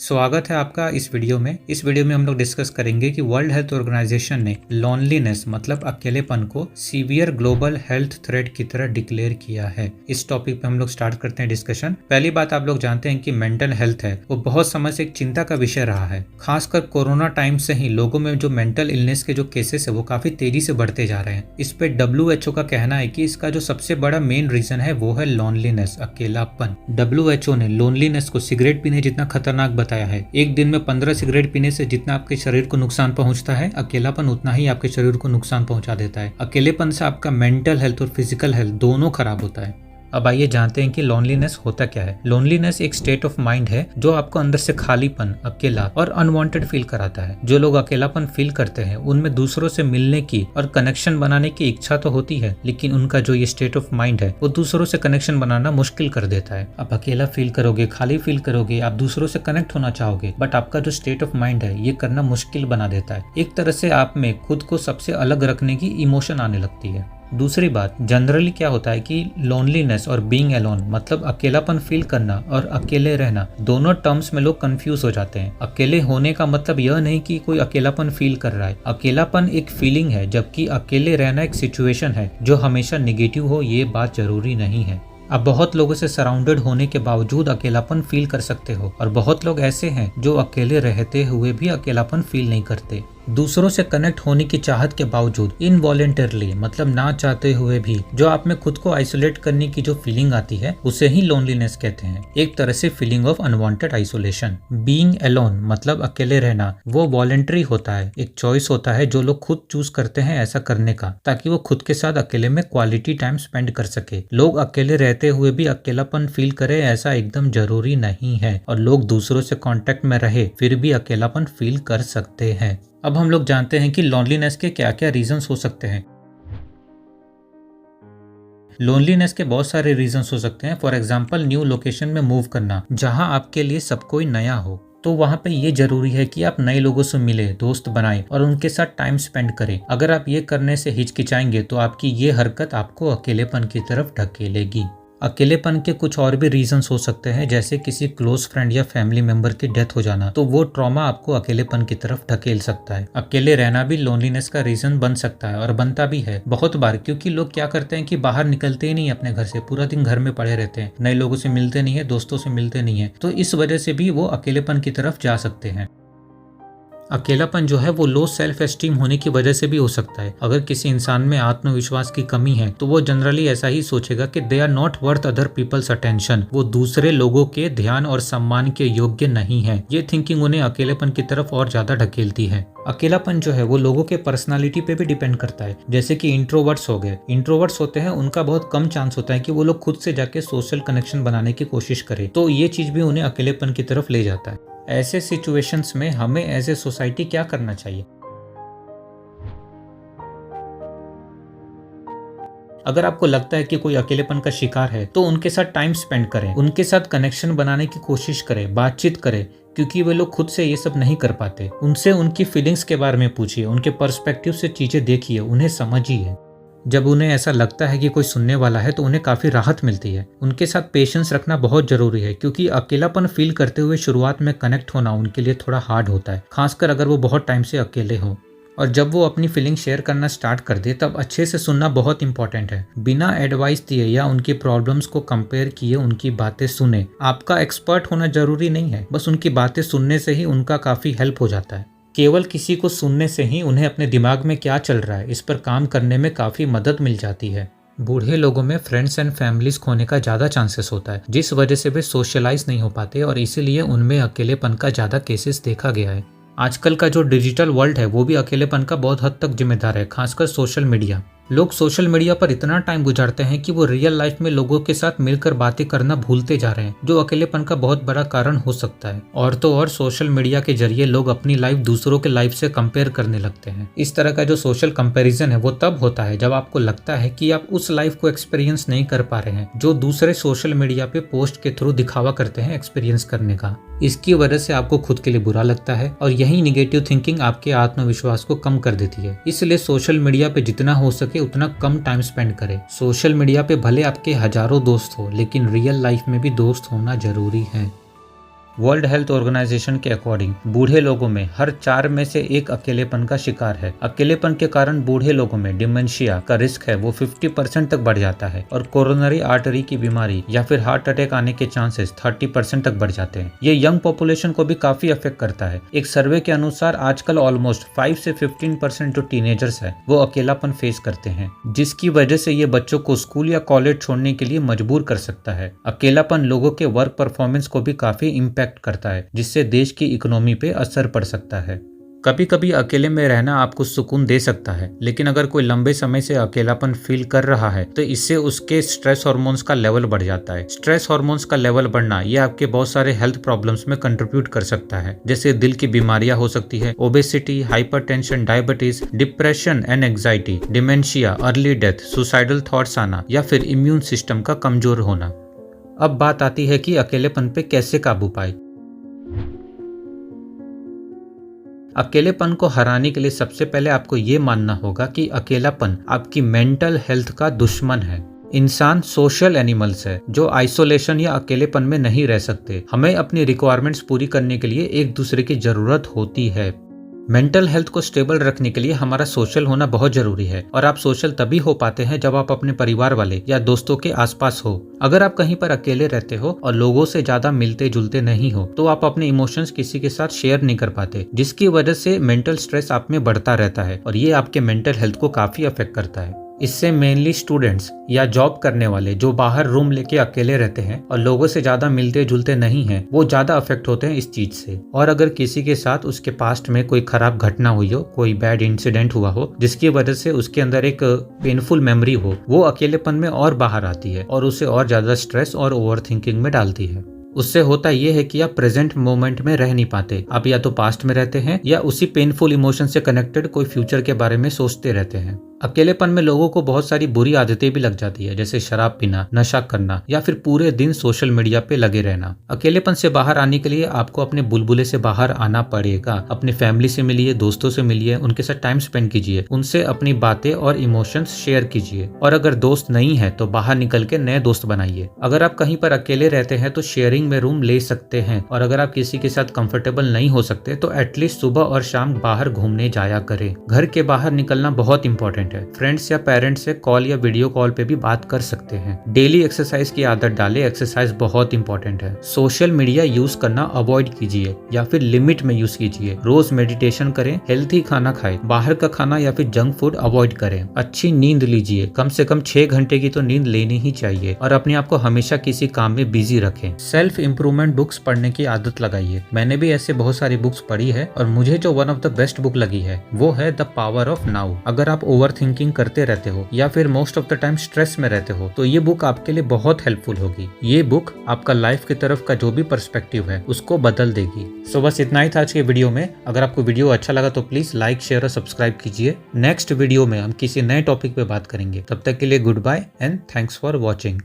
स्वागत है आपका इस वीडियो में। इस वीडियो में हम लोग डिस्कस करेंगे कि वर्ल्ड हेल्थ ऑर्गेनाइजेशन ने लोनलीनेस मतलब अकेलेपन को सीवियर ग्लोबल हेल्थ थ्रेट की तरह डिक्लेयर किया है। इस टॉपिक पे हम लोग स्टार्ट करते हैं डिस्कशन। पहली बात, आप लोग जानते हैं कि मेंटल हेल्थ है वो बहुत समय से एक चिंता का विषय रहा है। खासकर कोरोना टाइम से ही लोगों में जो मेंटल इलनेस के जो केसेस है वो काफी तेजी से बढ़ते जा रहे हैं। इस पे WHO का कहना है कि इसका जो सबसे बड़ा मेन रीजन है वो है लोनलीनेस, अकेलापन। WHO ने लोनलीनेस को सिगरेट पीने जितना खतरनाक बताया है। एक दिन में 15 सिगरेट पीने से जितना आपके शरीर को नुकसान पहुंचता है, अकेलापन उतना ही आपके शरीर को नुकसान पहुंचा देता है। अकेलेपन से आपका मेंटल हेल्थ और फिजिकल हेल्थ दोनों खराब होता है। अब आइए जानते हैं कि लोनलीनेस होता क्या है। लोनलीनेस एक स्टेट ऑफ माइंड है जो आपको अंदर से खालीपन, अकेला और अनवांटेड फील कराता है। जो लोग अकेलापन फील करते हैं उनमें दूसरों से मिलने की और कनेक्शन बनाने की इच्छा तो होती है, लेकिन उनका जो ये स्टेट ऑफ माइंड है वो दूसरों से कनेक्शन बनाना मुश्किल कर देता है। आप अकेला फील करोगे, खाली फील करोगे, आप दूसरों से कनेक्ट होना चाहोगे, बट आपका जो स्टेट ऑफ माइंड है ये करना मुश्किल बना देता है। एक तरह से आप में खुद को सबसे अलग रखने की इमोशन आने लगती है। दूसरी बात, जनरली क्या होता है कि लोनलीनेस और बीइंग अलोन मतलब अकेलापन फील करना और अकेले रहना, दोनों टर्म्स में लोग कंफ्यूज हो जाते हैं। अकेले होने का मतलब यह नहीं कि कोई अकेलापन फील कर रहा है। अकेलापन एक फीलिंग है, जबकि अकेले रहना एक सिचुएशन है जो हमेशा निगेटिव हो ये बात जरूरी नहीं है। आप बहुत लोगों से सराउंडेड होने के बावजूद अकेलापन फील कर सकते हो, और बहुत लोग ऐसे हैं जो अकेले रहते हुए भी अकेलापन फील नहीं करते। दूसरों से कनेक्ट होने की चाहत के बावजूद इनवॉलेंटरली मतलब ना चाहते हुए भी जो आप में खुद को आइसोलेट करने की जो फीलिंग आती है उसे ही लोनलीनेस कहते हैं। एक तरह से feeling of unwanted isolation. Being alone मतलब अकेले रहना वो वॉलेंटरी होता है, एक चॉइस होता है जो लोग खुद चूज करते हैं ऐसा करने का, ताकि वो खुद के साथ अकेले में क्वालिटी टाइम स्पेंड कर सके। लोग अकेले रहते हुए भी अकेलापन फील करे ऐसा एकदम जरूरी नहीं है, और लोग दूसरों से कांटेक्ट में रहे फिर भी अकेलापन फील कर सकते हैं। अब हम लोग जानते हैं कि लोनलीनेस के क्या क्या रीजंस हो सकते हैं। लोनलीनेस के बहुत सारे रीजंस हो सकते हैं। फॉर एग्जांपल, न्यू लोकेशन में मूव करना जहां आपके लिए सब कोई नया हो, तो वहां पे ये जरूरी है कि आप नए लोगों से मिले, दोस्त बनाएं और उनके साथ टाइम स्पेंड करें। अगर आप ये करने से हिचकिचाएंगे तो आपकी ये हरकत आपको अकेलेपन की तरफ ढकेलेगी। अकेलेपन के कुछ और भी रीजंस हो सकते हैं, जैसे किसी क्लोज फ्रेंड या फैमिली मेंबर की डेथ हो जाना, तो वो ट्रॉमा आपको अकेलेपन की तरफ ढकेल सकता है। अकेले रहना भी लोनलीनेस का रीजन बन सकता है, और बनता भी है बहुत बार, क्योंकि लोग क्या करते हैं कि बाहर निकलते ही नहीं अपने घर से, पूरा दिन घर में पड़े रहते हैं, नए लोगों से मिलते नहीं है, दोस्तों से मिलते नहीं है, तो इस वजह से भी वो अकेलेपन की तरफ जा सकते हैं। अकेलापन जो है वो लो सेल्फ एस्टीम होने की वजह से भी हो सकता है। अगर किसी इंसान में आत्मविश्वास की कमी है तो वो जनरली ऐसा ही सोचेगा कि they are not worth other people's attention, वो दूसरे लोगों के ध्यान और सम्मान के योग्य नहीं है। ये थिंकिंग उन्हें अकेलेपन की तरफ और ज्यादा ढकेलती है। अकेलापन जो है वो लोगों के पर्सनालिटी पे भी डिपेंड करता है। जैसे कि इंट्रोवर्ट्स हो गए, इंट्रोवर्ट्स होते हैं उनका बहुत कम चांस होता है कि वो लोग खुद से जाके सोशल कनेक्शन बनाने की कोशिश करें, तो ये चीज भी उन्हें अकेलेपन की तरफ ले जाता है। ऐसे सिचुएशंस में हमें एज ए सोसाइटी क्या करना चाहिए? अगर आपको लगता है कि कोई अकेलेपन का शिकार है तो उनके साथ टाइम स्पेंड करें, उनके साथ कनेक्शन बनाने की कोशिश करें, बातचीत करें, क्योंकि वे लोग खुद से ये सब नहीं कर पाते। उनसे उनकी फीलिंग्स के बारे में पूछिए, उनके पर्सपेक्टिव से चीजें देखिए, उन्हें समझिए। जब उन्हें ऐसा लगता है कि कोई सुनने वाला है तो उन्हें काफी राहत मिलती है। उनके साथ पेशेंस रखना बहुत जरूरी है, क्योंकि अकेलापन फील करते हुए शुरुआत में कनेक्ट होना उनके लिए थोड़ा हार्ड होता है, खासकर अगर वो बहुत टाइम से अकेले हो। और जब वो अपनी फीलिंग शेयर करना स्टार्ट कर दे तब अच्छे से सुनना बहुत इंपॉर्टेंट है। बिना एडवाइस दिए या उनकी प्रॉब्लम्स को कंपेयर किए उनकी बातें सुने। आपका एक्सपर्ट होना जरूरी नहीं है, बस उनकी बातें सुनने से ही उनका काफी हेल्प हो जाता है। केवल किसी को सुनने से ही उन्हें अपने दिमाग में क्या चल रहा है इस पर काम करने में काफी मदद मिल जाती है। बूढ़े लोगों में फ्रेंड्स एंड फैमिलीज खोने का ज्यादा चांसेस होता है, जिस वजह से वे सोशलाइज नहीं हो पाते, और इसीलिए उनमें अकेलेपन का ज्यादा केसेस देखा गया है। आजकल का जो डिजिटल वर्ल्ड है वो भी अकेलेपन का बहुत हद तक जिम्मेदार है, खासकर सोशल मीडिया। लोग सोशल मीडिया पर इतना टाइम गुजारते हैं कि वो रियल लाइफ में लोगों के साथ मिलकर बातें करना भूलते जा रहे हैं, जो अकेलेपन का बहुत बड़ा कारण हो सकता है। और तो और सोशल मीडिया के जरिए लोग अपनी लाइफ दूसरों के लाइफ से कंपेयर करने लगते हैं। इस तरह का जो सोशल कंपैरिजन है वो तब होता है जब आपको लगता है कि आप उस लाइफ को एक्सपीरियंस नहीं कर पा रहे हैं जो दूसरे सोशल मीडिया पे पोस्ट के थ्रू दिखावा करते हैं एक्सपीरियंस करने का। इसकी वजह से आपको खुद के लिए बुरा लगता है, और यही निगेटिव थिंकिंग आपके आत्मविश्वास को कम कर देती है। इसलिए सोशल मीडिया पे जितना हो सके उतना कम टाइम स्पेंड करें। सोशल मीडिया पे भले आपके हजारों दोस्त हो, लेकिन रियल लाइफ में भी दोस्त होना जरूरी है। वर्ल्ड हेल्थ ऑर्गेनाइजेशन के अकॉर्डिंग बूढ़े लोगों में हर 4 में से 1 अकेलेपन का शिकार है। अकेलेपन के कारण बूढ़े लोगों में डिमेंशिया का रिस्क है वो 50% तक बढ़ जाता है और कोरोनरी आर्टरी की बीमारी या फिर हार्ट अटैक आने के चांसेस 30% तक बढ़ जाते हैं। ये यंग पॉपुलेशन को भी काफी अफेक्ट करता है। एक सर्वे के अनुसार आजकल ऑलमोस्ट 5 से 15% जो टीनेजर्स है वो अकेलापन फेस करते हैं, जिसकी वजह से ये बच्चों को स्कूल या कॉलेज छोड़ने के लिए मजबूर कर सकता है। अकेलापन लोगों के वर्क परफॉर्मेंस को भी काफी इम्पैक्ट करता है, जिससे देश की इकोनॉमी पे असर पड़ सकता है। कभी कभी अकेले में रहना आपको सुकून दे सकता है, लेकिन अगर कोई लंबे समय से अकेलापन फील कर रहा है तो इससे उसके स्ट्रेस हार्मोन्स का लेवल बढ़ जाता है। स्ट्रेस हार्मोन्स का लेवल बढ़ना ये आपके बहुत सारे हेल्थ प्रॉब्लम्स में कंट्रीब्यूट कर सकता है, जैसे दिल की बीमारियां हो सकती है, obesity, hypertension, diabetes, depression and anxiety, dementia, early death, suicidal thoughts आना या फिर इम्यून सिस्टम का कमजोर होना। अब बात आती है कि अकेलेपन पे कैसे काबू पाए। अकेलेपन को हराने के लिए सबसे पहले आपको ये मानना होगा कि अकेलापन आपकी मेंटल हेल्थ का दुश्मन है। इंसान सोशल एनिमल्स है जो आइसोलेशन या अकेलेपन में नहीं रह सकते। हमें अपनी रिक्वायरमेंट्स पूरी करने के लिए एक दूसरे की जरूरत होती है। मेंटल हेल्थ को स्टेबल रखने के लिए हमारा सोशल होना बहुत जरूरी है और आप सोशल तभी हो पाते हैं जब आप अपने परिवार वाले या दोस्तों के आसपास हो। अगर आप कहीं पर अकेले रहते हो और लोगों से ज्यादा मिलते जुलते नहीं हो तो आप अपने इमोशंस किसी के साथ शेयर नहीं कर पाते, जिसकी वजह से मेंटल स्ट्रेस आप में बढ़ता रहता है और ये आपके मेंटल हेल्थ को काफी अफेक्ट करता है। इससे मेनली स्टूडेंट्स या जॉब करने वाले जो बाहर रूम लेके अकेले रहते हैं और लोगों से ज्यादा मिलते जुलते नहीं हैं, वो ज्यादा अफेक्ट होते हैं इस चीज से। और अगर किसी के साथ उसके पास्ट में कोई खराब घटना हुई हो, कोई बैड इंसिडेंट हुआ हो जिसकी वजह से उसके अंदर एक पेनफुल मेमोरी हो, वो अकेलेपन में और बाहर आती है और उसे और ज्यादा स्ट्रेस और ओवर थिंकिंग में डालती है। उससे होता यह है कि आप प्रेजेंट मोमेंट में रह नहीं पाते। आप या तो पास्ट में रहते हैं या उसी पेनफुल इमोशन से कनेक्टेड कोई फ्यूचर के बारे में सोचते रहते हैं। अकेलेपन में लोगों को बहुत सारी बुरी आदतें भी लग जाती है, जैसे शराब पीना, नशा करना या फिर पूरे दिन सोशल मीडिया पे लगे रहना। अकेलेपन से बाहर आने के लिए आपको अपने बुलबुले से बाहर आना पड़ेगा। अपनी फैमिली से मिलिए, दोस्तों से मिलिए, उनके साथ टाइम स्पेंड कीजिए, उनसे अपनी बातें और इमोशंस शेयर कीजिए। और अगर दोस्त नहीं है तो बाहर निकल के नए दोस्त बनाइए। अगर आप कहीं पर अकेले रहते हैं तो शेयरिंग में रूम ले सकते हैं और अगर आप किसी के साथ कंफर्टेबल नहीं हो सकते तो एटलीस्ट सुबह और शाम बाहर घूमने जाया करें। घर के बाहर निकलना बहुत इंपॉर्टेंट है। फ्रेंड्स या पेरेंट्स से कॉल या वीडियो कॉल पे भी बात कर सकते हैं। डेली एक्सरसाइज की आदत डालें, एक्सरसाइज बहुत इंपॉर्टेंट है। सोशल मीडिया यूज करना अवॉइड कीजिए या फिर लिमिट में यूज कीजिए। रोज मेडिटेशन करें, हेल्थी खाना खाएं, बाहर का खाना या फिर जंक फूड अवॉइड करें। अच्छी नींद लीजिए, कम से कम 6 घंटे की तो नींद लेनी ही चाहिए और अपने आप को हमेशा किसी काम में बिजी रखें। सेल्फ इंप्रूवमेंट बुक्स पढ़ने की आदत लगाइए। मैंने भी ऐसे बहुत सारी बुक्स पढ़ी है और मुझे जो one of the best book लगी है वो है द पावर ऑफ नाउ। अगर आप ओवर थिंकिंग करते रहते हो या फिर most of the time stress में रहते हो तो ये बुक आपके लिए बहुत हेल्पफुल होगी। ये बुक आपका लाइफ की तरफ का जो भी पर्सपेक्टिव है उसको बदल देगी। सो बस इतना ही था आज के वीडियो में। अगर आपको वीडियो अच्छा लगा तो प्लीज लाइक, शेयर और सब्सक्राइब कीजिए। नेक्स्ट वीडियो में हम किसी नए टॉपिक पे बात करेंगे। तब तक के लिए goodbye and thanks for watching.